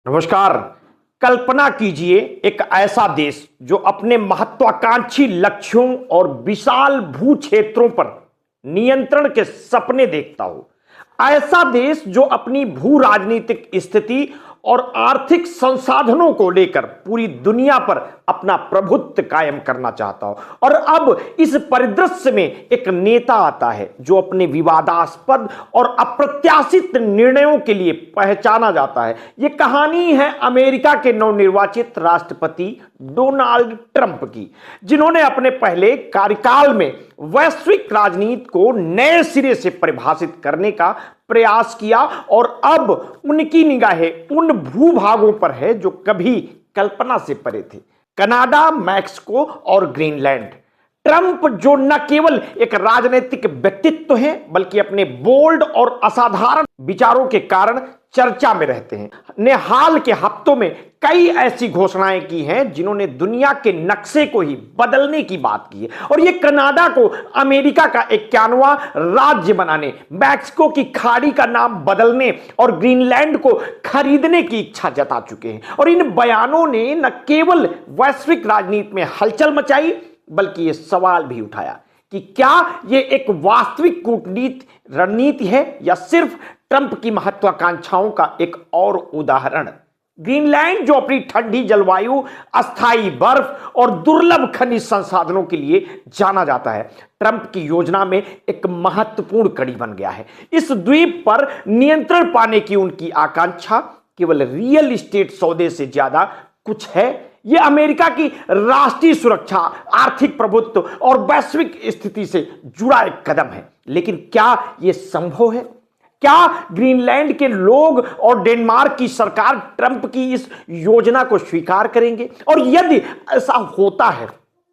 नमस्कार। कल्पना कीजिए एक ऐसा देश जो अपने महत्वाकांक्षी लक्ष्यों और विशाल भू क्षेत्रों पर नियंत्रण के सपने देखता हो। ऐसा देश जो अपनी भू राजनीतिक स्थिति और आर्थिक संसाधनों को लेकर पूरी दुनिया पर अपना प्रभुत्व कायम करना चाहता हो। और अब इस परिदृश्य में एक नेता आता है जो अपने विवादास्पद और अप्रत्याशित निर्णयों के लिए पहचाना जाता है। यह कहानी है अमेरिका के नवनिर्वाचित राष्ट्रपति डोनाल्ड ट्रंप की, जिन्होंने अपने पहले कार्यकाल में वैश्विक राजनीति को नए सिरे से परिभाषित करने का प्रयास किया। और अब उनकी निगाहें उन भूभागों पर है जो कभी कल्पना से परे थे, कनाडा, मैक्सिको और ग्रीनलैंड। ट्रंप जो न केवल एक राजनीतिक व्यक्तित्व हैं बल्कि अपने बोल्ड और असाधारण विचारों के कारण चर्चा में रहते हैं, ने हाल के हफ्तों में कई ऐसी घोषणाएं की हैं जिन्होंने दुनिया के नक्शे को ही बदलने की बात की है। और ये कनाडा को अमेरिका का 91वां राज्य बनाने, मैक्सिको की खाड़ी का नाम बदलने और ग्रीनलैंड को खरीदने की इच्छा जता चुके हैं। और इन बयानों ने न केवल वैश्विक राजनीति में हलचल मचाई बल्कि ये सवाल भी उठाया कि क्या ये एक वास्तविक कूटनीति रणनीति है या सिर्फ ट्रंप की महत्वाकांक्षाओं का एक और उदाहरण। ग्रीनलैंड जो अपनी ठंडी जलवायु, अस्थायी बर्फ और दुर्लभ खनिज संसाधनों के लिए जाना जाता है, ट्रंप की योजना में एक महत्वपूर्ण कड़ी बन गया है। इस द्वीप पर नियंत्रण पाने की उनकी आकांक्षा केवल रियल एस्टेट सौदे से ज्यादा कुछ है। यह अमेरिका की राष्ट्रीय सुरक्षा, आर्थिक प्रभुत्व और वैश्विक स्थिति से जुड़ा एक कदम है। लेकिन क्या यह संभव है? क्या ग्रीनलैंड के लोग और डेनमार्क की सरकार ट्रंप की इस योजना को स्वीकार करेंगे? और यदि ऐसा होता है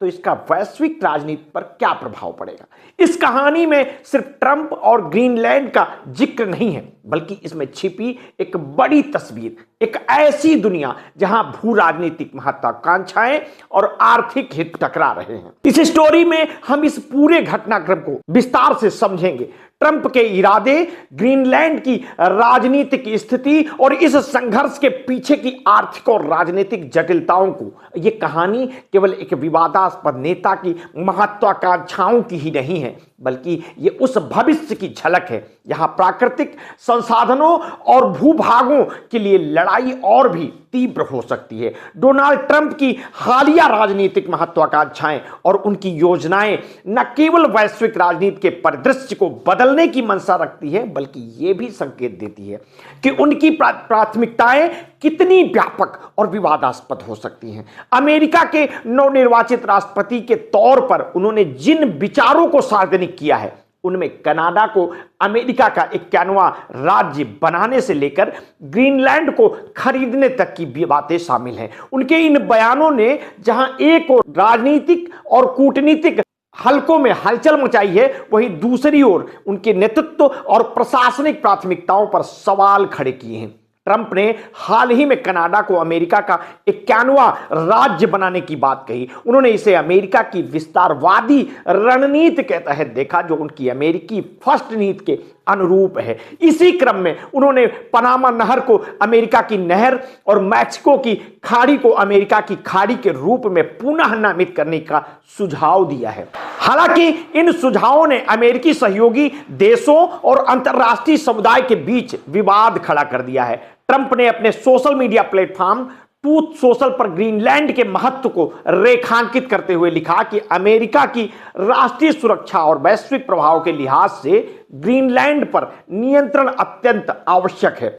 तो इसका वैश्विक राजनीति पर क्या प्रभाव पड़ेगा? इस कहानी में सिर्फ ट्रंप और ग्रीनलैंड का जिक्र नहीं है बल्कि इसमें छिपी एक बड़ी तस्वीर, एक ऐसी दुनिया जहां भू राजनीतिक महत्वाकांक्षाएं और आर्थिक हित टकरा रहे हैं। इस स्टोरी में हम इस पूरे घटनाक्रम को विस्तार से समझेंगे, ट्रंप के इरादे, ग्रीनलैंड की राजनीतिक स्थिति और इस संघर्ष के पीछे की आर्थिक और राजनीतिक जटिलताओं को। यह कहानी केवल एक विवादास्पद नेता की महत्वाकांक्षाओं की ही नहीं है बल्कि यह उस भविष्य की झलक है जहां प्राकृतिक संसाधनों और भूभागों के लिए लड़ाई और भी तीव्र हो सकती है। डोनाल्ड ट्रंप की हालिया राजनीतिक महत्वाकांक्षाएं और उनकी योजनाएं न केवल वैश्विक राजनीति के परिदृश्य को बदलने की मंशा रखती है बल्कि यह भी संकेत देती है कि उनकी प्राथमिकताएं कितनी व्यापक और विवादास्पद हो सकती हैं। अमेरिका के नवनिर्वाचित राष्ट्रपति के तौर पर उन्होंने जिन विचारों को सार्वजनिक किया है उनमें कनाडा को अमेरिका का 91वां राज्य बनाने से लेकर ग्रीनलैंड को खरीदने तक की बातें शामिल हैं। उनके इन बयानों ने जहां एक और राजनीतिक और कूटनीतिक हलकों में हलचल मचाई है, वहीं दूसरी ओर उनके नेतृत्व और प्रशासनिक प्राथमिकताओं पर सवाल खड़े किए हैं। ट्रंप ने हाल ही में कनाडा को अमेरिका का 91वां राज्य बनाने की बात कही। उन्होंने इसे अमेरिका की विस्तारवादी रणनीति के तहत देखा जो उनकी अमेरिकी फर्स्ट नीति के अनुरूप है। इसी क्रम में उन्होंने पनामा नहर को अमेरिका की नहर और मैक्सिको की खाड़ी को अमेरिका की खाड़ी के रूप में पुनः नामित करने का सुझाव दिया है। हालांकि इन सुझावों ने अमेरिकी सहयोगी देशों और अंतर्राष्ट्रीय समुदाय के बीच विवाद खड़ा कर दिया है। ट्रंप ने अपने social media platform truth social पर ग्रीनलैंड के महत्व को रेखांकित करते हुए लिखा कि अमेरिका की राष्ट्रीय सुरक्षा और वैश्विक प्रभाव के लिहाज से ग्रीनलैंड पर नियंत्रण अत्यंत आवश्यक है।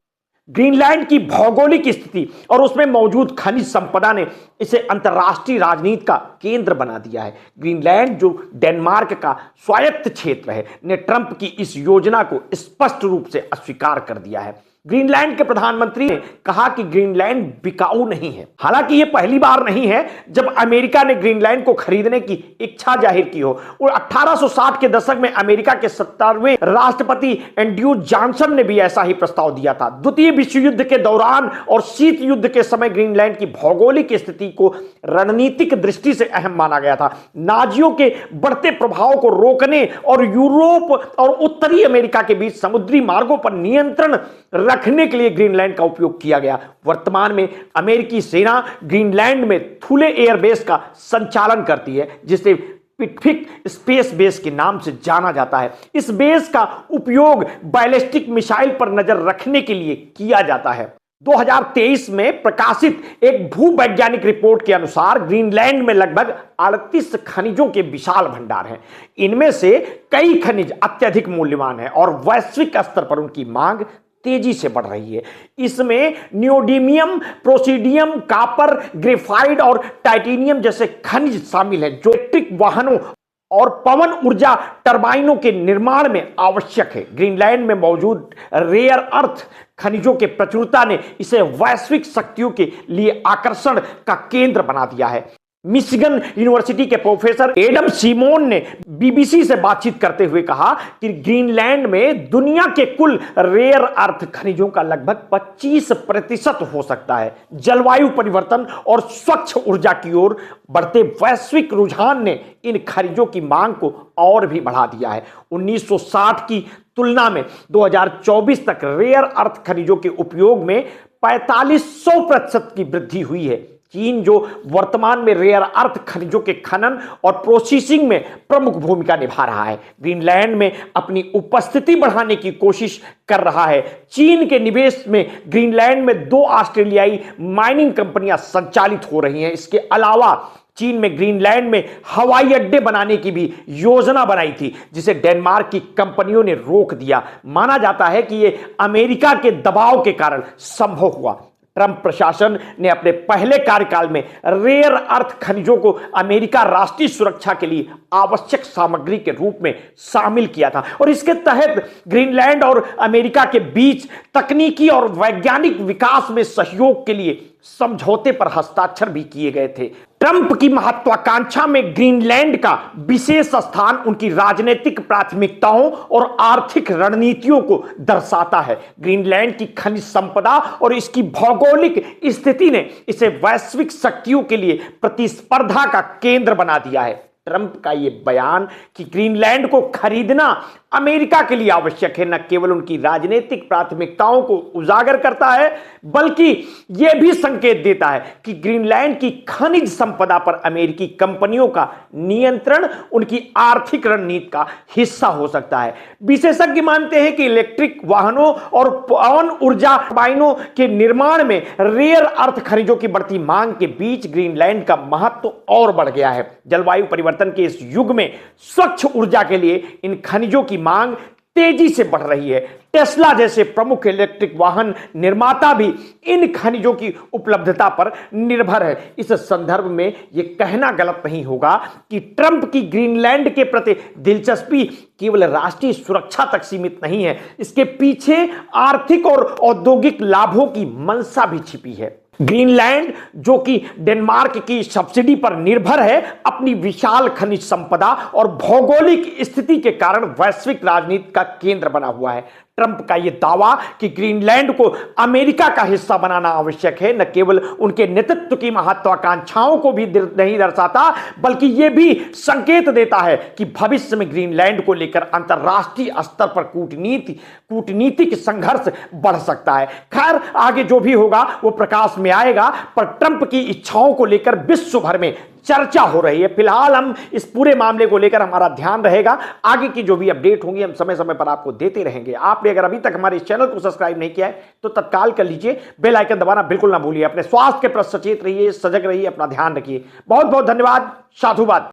ग्रीनलैंड की भौगोलिक स्थिति और उसमें मौजूद खनिज संपदा ने इसे अंतर्राष्ट्रीय राजनीति का केंद्र बना दिया है। ग्रीनलैंड जो डेनमार्क का स्वायत्त क्षेत्र है ने ट्रंप की इस योजना को स्पष्ट रूप से अस्वीकार कर दिया है। ग्रीनलैंड के प्रधानमंत्री ने कहा कि ग्रीनलैंड बिकाऊ नहीं है। हालांकि यह पहली बार नहीं है जब अमेरिका ने ग्रीनलैंड को खरीदने की इच्छा जाहिर की हो। और 1860 के दशक में अमेरिका के 17वें राष्ट्रपति एंड्रयू जॉनसन ने भी ऐसा ही प्रस्ताव दिया था। द्वितीय विश्व युद्ध के दौरान और शीत युद्ध के समय ग्रीनलैंड की भौगोलिक स्थिति को रणनीतिक दृष्टि से अहम माना गया था। नाजियों के बढ़ते प्रभाव को रोकने और यूरोप और उत्तरी अमेरिका के बीच समुद्री मार्गों पर नियंत्रण रखने के लिए ग्रीनलैंड का उपयोग किया गया। वर्तमान में अमेरिकी सेना ग्रीनलैंड में थुले एयरबेस का संचालन करती है, जिसे पिटफिक स्पेस बेस के नाम से जाना जाता है। इस बेस का उपयोग बैलिस्टिक मिसाइल पर नजर रखने के लिए किया जाता है। 2023 में प्रकाशित एक भूवैज्ञानिक रिपोर्ट के अनुसार ग्रीनलैंड में लगभग 38 खनिजों के विशाल भंडार हैं। इनमें से कई खनिज अत्यधिक मूल्यवान हैं और वैश्विक स्तर पर उनकी मांग तेजी से बढ़ रही है। इसमें नियोडीमियम, प्रोसीडियम, कॉपर, ग्रेफाइट और टाइटेनियम जैसे खनिज शामिल हैं, जो इलेक्ट्रिक वाहनों और पवन ऊर्जा टरबाइनों के निर्माण में आवश्यक है। ग्रीनलैंड में मौजूद रेयर अर्थ खनिजों के प्रचुरता ने इसे वैश्विक शक्तियों के लिए आकर्षण का केंद्र बना दिया है। मिशिगन यूनिवर्सिटी के प्रोफेसर एडम सीमोन ने बीबीसी से बातचीत करते हुए कहा कि ग्रीनलैंड में दुनिया के कुल रेयर अर्थ खनिजों का लगभग 25% हो सकता है। जलवायु परिवर्तन और स्वच्छ ऊर्जा की ओर बढ़ते वैश्विक रुझान ने इन खनिजों की मांग को और भी बढ़ा दिया है। 1960 की तुलना में 2024 तक रेयर अर्थ खनिजों के उपयोग में 4500% की वृद्धि हुई है। चीन, जो वर्तमान में रेयर अर्थ खनिजों के खनन और प्रोसेसिंग में प्रमुख भूमिका निभा रहा है, ग्रीनलैंड में अपनी उपस्थिति बढ़ाने की कोशिश कर रहा है। चीन के निवेश में ग्रीनलैंड में 2 ऑस्ट्रेलियाई माइनिंग कंपनियां संचालित हो रही हैं। इसके अलावा चीन में ग्रीनलैंड में हवाई अड्डे बनाने की भी योजना बनाई थी, जिसे डेनमार्क की कंपनियों ने रोक दिया। माना जाता है कि यह अमेरिका के दबाव के कारण संभव हुआ। ट्रंप प्रशासन ने अपने पहले कार्यकाल में रेयर अर्थ खनिजों को अमेरिका राष्ट्रीय सुरक्षा के लिए आवश्यक सामग्री के रूप में शामिल किया था और इसके तहत ग्रीनलैंड और अमेरिका के बीच तकनीकी और वैज्ञानिक विकास में सहयोग के लिए समझौते पर हस्ताक्षर भी किए गए थे। ट्रंप की महत्वाकांक्षा में ग्रीनलैंड का विशेष स्थान उनकी राजनीतिक प्राथमिकताओं और आर्थिक रणनीतियों को दर्शाता है। ग्रीनलैंड की खनिज संपदा और इसकी भौगोलिक स्थिति ने इसे वैश्विक शक्तियों के लिए प्रतिस्पर्धा का केंद्र बना दिया है। ट्रंप का यह बयान कि ग्रीनलैंड को खरीदना अमेरिका के लिए आवश्यक है, न केवल उनकी राजनीतिक प्राथमिकताओं को उजागर करता है, बल्कि यह भी संकेत देता है कि ग्रीनलैंड की खनिज संपदा पर अमेरिकी कंपनियों का नियंत्रण उनकी आर्थिक रणनीति का हिस्सा हो सकता है। विशेषज्ञ मानते हैं कि इलेक्ट्रिक वाहनों और पवन ऊर्जा टरबाइनों के निर्माण में रेयर अर्थ खनिजों की बढ़ती मांग के बीच ग्रीनलैंड का महत्व और बढ़ गया है। जलवायु परिवर्तन के इस युग में स्वच्छ ऊर्जा के लिए इन खनिजों की मांग तेजी से बढ़ रही है। टेस्ला जैसे प्रमुख इलेक्ट्रिक वाहन निर्माता भी इन खनिजों की उपलब्धता पर निर्भर है। इस संदर्भ में यह कहना गलत नहीं होगा कि ट्रंप की ग्रीनलैंड के प्रति दिलचस्पी केवल राष्ट्रीय सुरक्षा तक सीमित नहीं है, इसके पीछे आर्थिक और औद्योगिक लाभों की मंशा भी छिपी है। ग्रीनलैंड, जो कि डेनमार्क की सब्सिडी पर निर्भर है, अपनी विशाल खनिज संपदा और भौगोलिक स्थिति के कारण वैश्विक राजनीति का केंद्र बना हुआ है। ट्रंप का यह दावा कि ग्रीनलैंड को अमेरिका का हिस्सा बनाना आवश्यक है, न केवल उनके नेतृत्व की महत्वाकांक्षाओं को भी नहीं दर्शाता, बल्कि यह भी संकेत देता है कि भविष्य में ग्रीनलैंड को लेकर अंतर्राष्ट्रीय स्तर पर कूटनीतिक संघर्ष बढ़ सकता है। खैर, आगे जो भी होगा वो प्रकाश में आएगा, पर ट्रंप की इच्छाओं को लेकर विश्व भर में चर्चा हो रही है। फिलहाल हम इस पूरे मामले को लेकर हमारा ध्यान रहेगा। आगे की जो भी अपडेट होंगी हम समय समय पर आपको देते रहेंगे। आपने अगर अभी तक हमारे इस चैनल को सब्सक्राइब नहीं किया है तो तत्काल कर लीजिए, बेल आइकन दबाना बिल्कुल ना भूलिए। अपने स्वास्थ्य के प्रति सचेत रहिए, सजग रहिए, अपना ध्यान रखिए। बहुत बहुत धन्यवाद। साधुवाद।